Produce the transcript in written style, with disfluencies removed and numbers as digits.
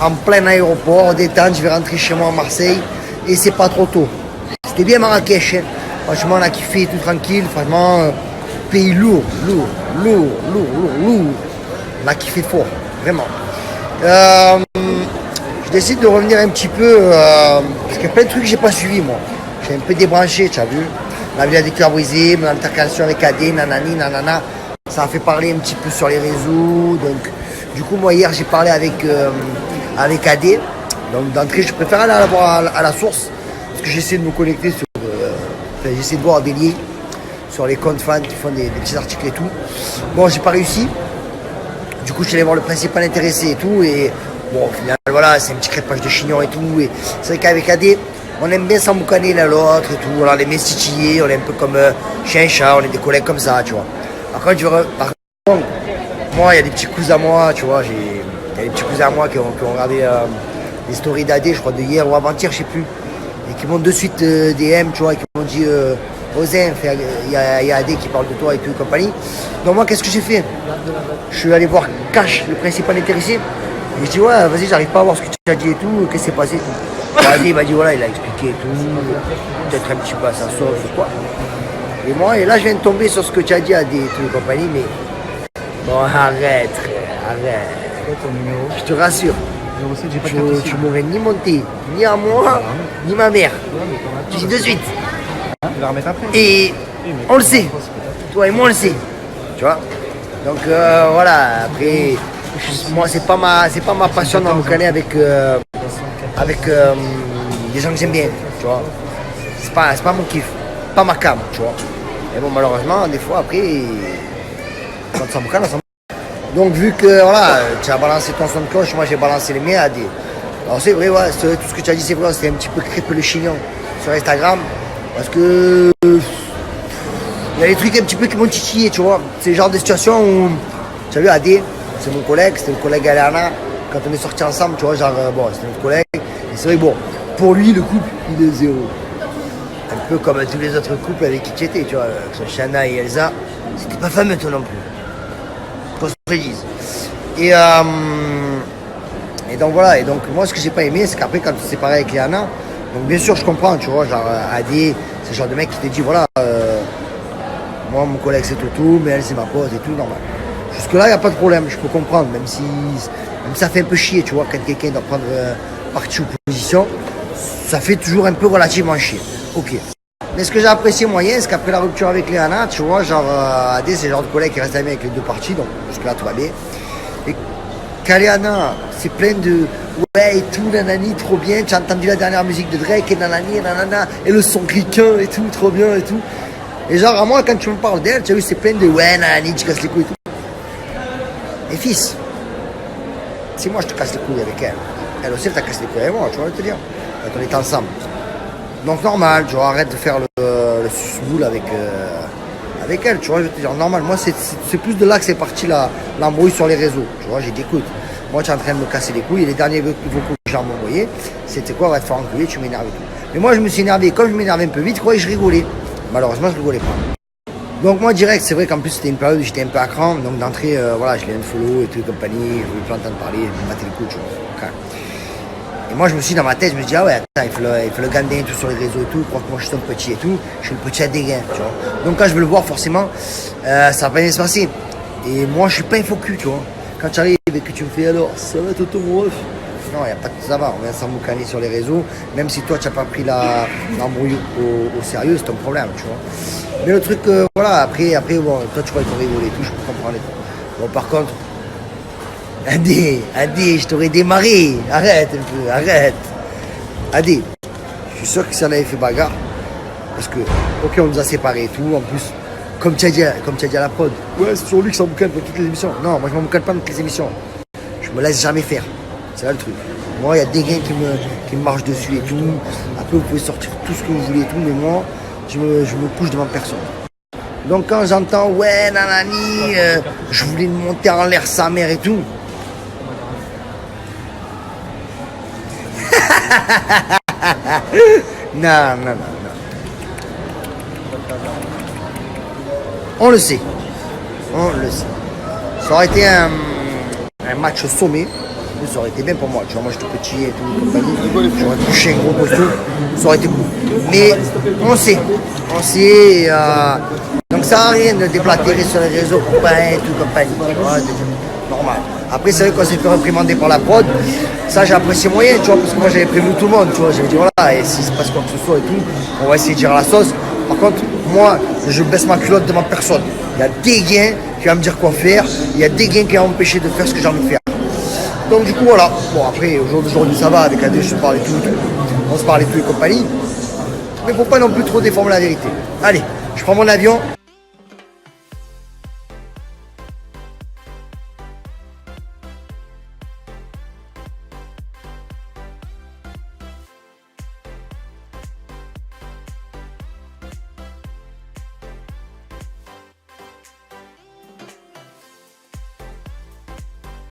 En plein aéroport, détente, je vais rentrer chez moi à Marseille et c'est pas trop tôt. C'était bien Marrakech, hein. Franchement on a kiffé, tout tranquille, franchement, pays lourd. On a kiffé fort, vraiment. Je décide de revenir un petit peu, parce qu'il y a plein de trucs que j'ai pas suivi moi. J'ai un peu débranché, tu as vu. La Villa des Cœurs Brisés, mon altercation avec AD, nanani, nanana. Ça a fait parler un petit peu sur les réseaux. Donc, du coup, moi hier j'ai parlé avec AD. Donc d'entrée, je préfère aller à la source. Parce que j'essaie de me connecter sur. J'essaie de voir des liens sur les comptes fans qui font des petits articles et tout. Bon, j'ai pas réussi. Du coup, je suis allé voir le principal intéressé et tout. Et bon, au final, voilà, c'est un petit crépage de chignon et tout. Et c'est vrai qu'avec AD, on aime bien s'emboucaner l'un l'autre et tout. Alors, les met titiller, on est un peu comme chien et chat, on est des collègues comme ça, tu vois. Par contre, moi, il y a des petits cousins à moi, tu vois. Il y a des petits cousins à moi qui ont regardé les stories d'AD, je crois, de hier ou avant-hier, je sais plus. Et qui m'ont de suite DM, tu vois, et qui m'ont dit Ozen, il y a AD qui parle de toi et tout, et compagnie. Donc, moi, qu'est-ce que j'ai fait? Je suis allé voir Cash, le principal intéressé. Et je dis, ouais, vas-y, j'arrive pas à voir ce que tu as dit et tout, qu'est-ce qui s'est passé et tout. AD, il m'a dit, voilà, il a expliqué et tout, peut-être un petit peu à sa sauce ou quoi. Et moi, et là, je viens de tomber sur ce que tu as dit à des trucs et compagnie, mais bon, arrête, arrête. Ton numéro. Je te rassure. Tu m'aurais ni monté, ni à moi, ni ma mère. Tu dis de suite. Tu vas remettre après. Et on le sait. Toi et moi, on le sait. Tu vois. Donc voilà. Après, moi, c'est pas ma passion d'en me canner avec des gens que j'aime bien. Tu vois. C'est pas mon kiff. Pas ma cam. Tu vois. Et bon, malheureusement, des fois, après, quand ça me canne, ça me. Donc vu que voilà, tu as balancé ton son de cloche, moi j'ai balancé les miens à des. Alors c'est vrai, ouais, tout ce que tu as dit c'est vrai, c'était un petit peu crêpe le chignon sur Instagram. Parce que il y a des trucs un petit peu qui m'ont titillé, tu vois. C'est le genre de situation où tu as vu AD, c'est mon collègue, c'était le collègue Alana, quand on est sortis ensemble, tu vois, genre bon, c'était notre collègue. Et c'est vrai, bon, pour lui le couple il est zéro. Un peu comme tous les autres couples avec qui tu étais, tu vois, que ce soit Shana et Elsa, c'était pas fameux toi non plus. Qu'on se prédise. Et donc voilà, et donc moi ce que j'ai pas aimé, c'est qu'après quand tu t'es séparé avec Léana, donc bien sûr je comprends, tu vois, genre AD, c'est le genre de mec qui te dit voilà, moi mon collègue c'est Toto, mais elle c'est ma pote et tout, normal. Jusque là il n'y a pas de problème, je peux comprendre, même si ça fait un peu chier, tu vois, quand quelqu'un doit prendre parti ou position, ça fait toujours un peu relativement chier. Ok. Mais ce que j'ai apprécié moyen, c'est qu'après la rupture avec Léana, tu vois, genre AD c'est le genre de collègue qui reste ami avec les deux parties, donc jusque là tout va bien. Et Léana, c'est plein de ouais et tout, nanani, trop bien, tu as entendu la dernière musique de Drake et nanani, nanana, et le son ricain et tout, trop bien et tout. Et genre à moi quand tu me parles d'elle, tu as vu c'est plein de ouais nanani, tu casses les couilles et tout. Et fils, si moi je te casse les couilles avec elle, elle aussi elle t'a cassé les couilles avec moi, tu vois, je te dire, quand on est ensemble. Donc normal, tu vois, arrête de faire le susboule avec elle, tu vois, je vais te dire, normal, moi c'est plus de là que c'est parti l'embrouille sur les réseaux, tu vois, j'ai dit écoute, moi tu es en train de me casser les couilles, et les derniers vocaux que j'ai envoyés, c'était quoi, va te faire enculer, tu m'énerves et tout. Mais moi je me suis énervé, comme je m'énervais un peu vite, quoi, et je rigolais. Malheureusement je rigolais pas. Donc moi direct, c'est vrai qu'en plus c'était une période où j'étais un peu à cran, donc d'entrée, voilà, je l'ai unfollow et tout et compagnie, je voulais pas entendre parler, je me battais les couilles, tu vois. Okay. Et moi je me suis dans ma tête, je me dis ah ouais attends, il fait le gandin tout sur les réseaux et tout, crois que moi je suis un petit et tout, je suis le petit à dégain, tu vois. Donc quand je veux le voir forcément, ça va pas bien se passer. Et moi je suis pas un faux cul, tu vois. Quand tu arrives et que tu me fais alors, ça va Toto mon ref. Non, il n'y a pas de ça va, on vient s'emboucaner sur les réseaux, même si toi tu n'as pas pris l'embrouille au sérieux, c'est ton problème, tu vois. Mais le truc, voilà, après bon, toi tu crois qu'on rigole et tout, je peux comprendre et tout. Bon par contre, Adé, je t'aurais démarré. Arrête un peu, arrête. Adé, je suis sûr que si on avait fait bagarre, parce que, ok, on nous a séparés et tout, en plus, comme tu as dit à la prod, ouais, c'est sur lui qui s'emboucane pour toutes les émissions. Non, moi je m'emboucane pas dans toutes les émissions. Je me laisse jamais faire. C'est là le truc. Moi, il y a des gains qui me marchent dessus et tout. Après, vous pouvez sortir tout ce que vous voulez et tout, mais moi, je me couche devant personne. Donc quand j'entends, ouais, nanani, je voulais monter en l'air sa mère et tout. Non. On le sait. On le sait. Ça aurait été un match sommet. Ça aurait été bien pour moi. Tu vois, moi, j'étais petit et tout, compagnie. J'aurais touché un gros costaud. Ça aurait été cool. Mais on sait. On sait. Donc, ça sert à rien de déblatérer sur les réseaux pour pas être tout compagnie. Tu vois, c'est normal. Après, c'est vrai qu'on s'est fait réprimander par la prod. Ça, j'ai apprécié moyen, tu vois, parce que moi, j'avais prévenu tout le monde, tu vois. J'avais dit, voilà, et s'il se passe quoi que ce soit et tout, on va essayer de gérer la sauce. Par contre, moi, je baisse ma culotte devant personne. Il y a des gains qui vont me dire quoi faire. Il y a des gains qui vont m'empêcher de faire ce que j'ai envie de faire. Donc, du coup, voilà. Bon, après, aujourd'hui, ça va. Avec AD, je te parle et tout. On se parle et tout et compagnie. Mais faut pas non plus trop déformer la vérité. Allez, je prends mon avion.